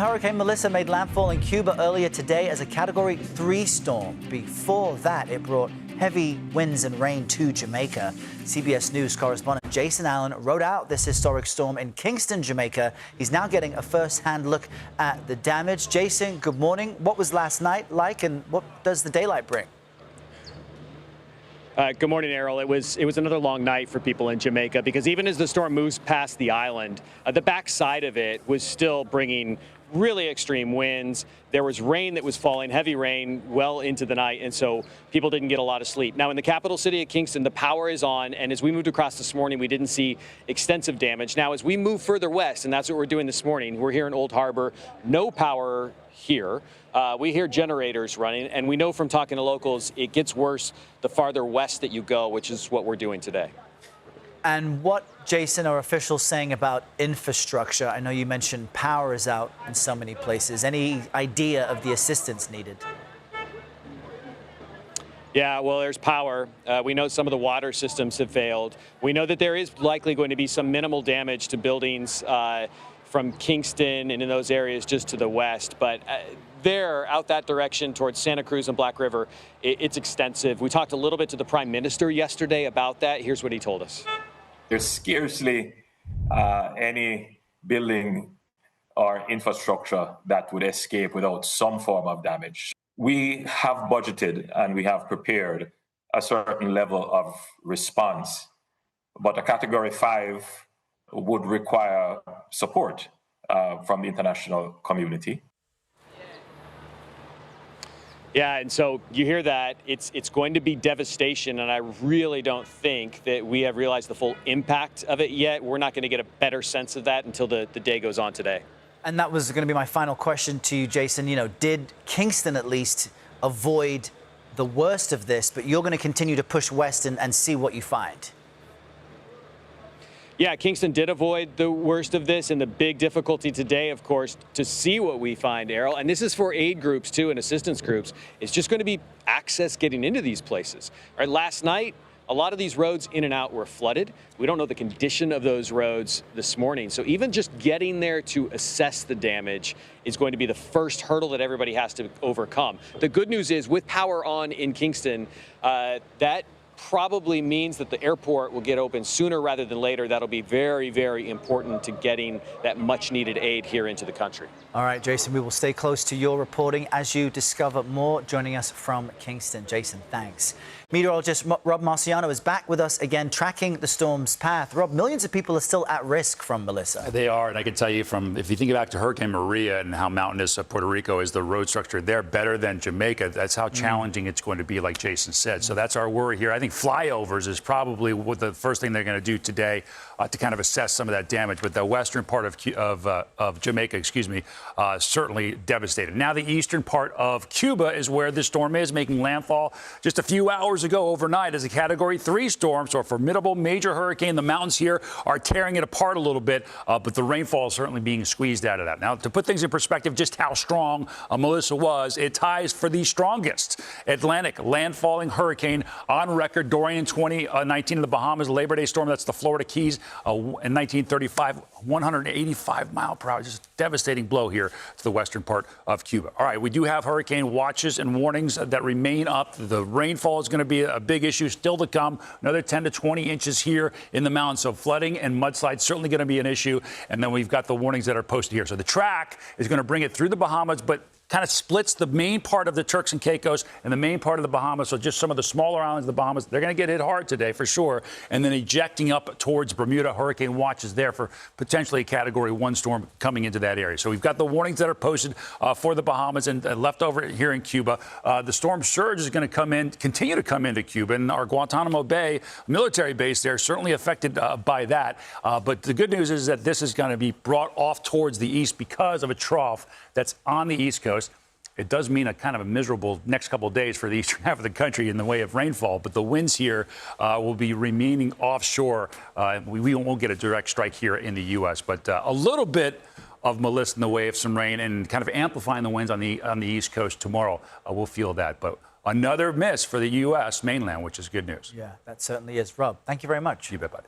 Hurricane Melissa made landfall in Cuba earlier today as a Category 3 storm. Before that, it brought heavy winds and rain to Jamaica. CBS News correspondent Jason Allen rode out this historic storm in Kingston, Jamaica. He's now getting a first-hand look at the damage. Jason, good morning. What was last night like, and what does the daylight bring? Good morning, Errol. It was another long night for people in Jamaica because even as the storm moves past the island, the backside of it was still bringing really extreme winds. There was rain that was falling, heavy rain, well into the night, and so people didn't get a lot of sleep. Now, in the capital city of Kingston, the power is on, and as we moved across this morning, we didn't see extensive damage. Now, as we move further west, and that's what we're doing this morning, we're here in Old Harbor, no power here. We hear generators running, and we know from talking to locals, it gets worse the farther west that you go, which is what we're doing today. And what, Jason, are officials saying about infrastructure? I know you mentioned power is out in so many places. Any idea of the assistance needed? Yeah, well, there's power. We know some of the water systems have failed. We know that there is likely going to be some minimal damage to buildings from Kingston and in those areas just to the west. But there, out that direction towards Santa Cruz and Black River, it's extensive. We talked a little bit to the Prime Minister yesterday about that. Here's what he told us. There's scarcely any building or infrastructure that would escape without some form of damage. We have budgeted and we have prepared a certain level of response, but a Category 5 would require support from the international community. Yeah, and so you hear that, it's going to be devastation, and I really don't think that we have realized the full impact of it yet. We're not going to get a better sense of that until the day goes on today. And that was going to be my final question to you, Jason. You know, did Kingston at least avoid the worst of this, but you're going to continue to push west and see what you find? Yeah, Kingston did avoid the worst of this, and the big difficulty today, of course, to see what we find, Errol, and this is for aid groups too and assistance groups, it's just going to be access getting into these places. Right, last night, a lot of these roads in and out were flooded. We don't know the condition of those roads this morning, so even just getting there to assess the damage is going to be the first hurdle that everybody has to overcome. The good news is, with power on in Kingston, that probably means that the airport will get open sooner rather than later. That'll be very, very important to getting that much needed aid here into the country. All right, Jason, we will stay close to your reporting as you discover more. Joining us from Kingston. Jason, thanks. Meteorologist Rob Marciano is back with us again, tracking the storm's path. Rob, millions of people are still at risk from Melissa. They are, and I can tell you if you think back to Hurricane Maria and how mountainous Puerto Rico is, the road structure there better than Jamaica. That's how challenging it's going to be, like Jason said. So that's our worry here. I think flyovers is probably what the first thing they're going to do today to kind of assess some of that damage. But the western part of Jamaica, certainly devastated. Now the eastern part of Cuba is where the storm is making landfall just a few hours ago overnight as a Category 3 storm. So a formidable major hurricane. The mountains here are tearing it apart a little bit, but the rainfall is certainly being squeezed out of that. Now, to put things in perspective, just how strong Melissa was, it ties for the strongest Atlantic landfalling hurricane on record. Dorian in 2019 in the Bahamas, Labor Day storm. That's the Florida Keys in 1935, 185 mile per hour. Just a devastating blow here to the western part of Cuba. All right, we do have hurricane watches and warnings that remain up. The rainfall is going to be a big issue still to come. Another 10 to 20 inches here in the mountains. So flooding and mudslides certainly going to be an issue. And then we've got the warnings that are posted here. So the track is going to bring it through the Bahamas, but kind of splits the main part of the Turks and Caicos and the main part of the Bahamas. So just some of the smaller islands of the Bahamas, they're going to get hit hard today for sure. And then ejecting up towards Bermuda. Hurricane watch is there for potentially a Category 1 storm coming into that area. So we've got the warnings that are posted for the Bahamas and left over here in Cuba. The storm surge is going to continue to come into Cuba. And our Guantanamo Bay military base there certainly affected by that. But the good news is that this is going to be brought off towards the east because of a trough that's on the east coast. It does mean a kind of a miserable next couple of days for the eastern half of the country in the way of rainfall, but the winds here will be remaining offshore. We won't get a direct strike here in the U.S., but a little bit of Melissa in the way of some rain and kind of amplifying the winds on the East Coast tomorrow. We'll feel that, but another miss for the U.S. mainland, which is good news. Yeah, that certainly is. Rob, thank you very much. You bet, bud.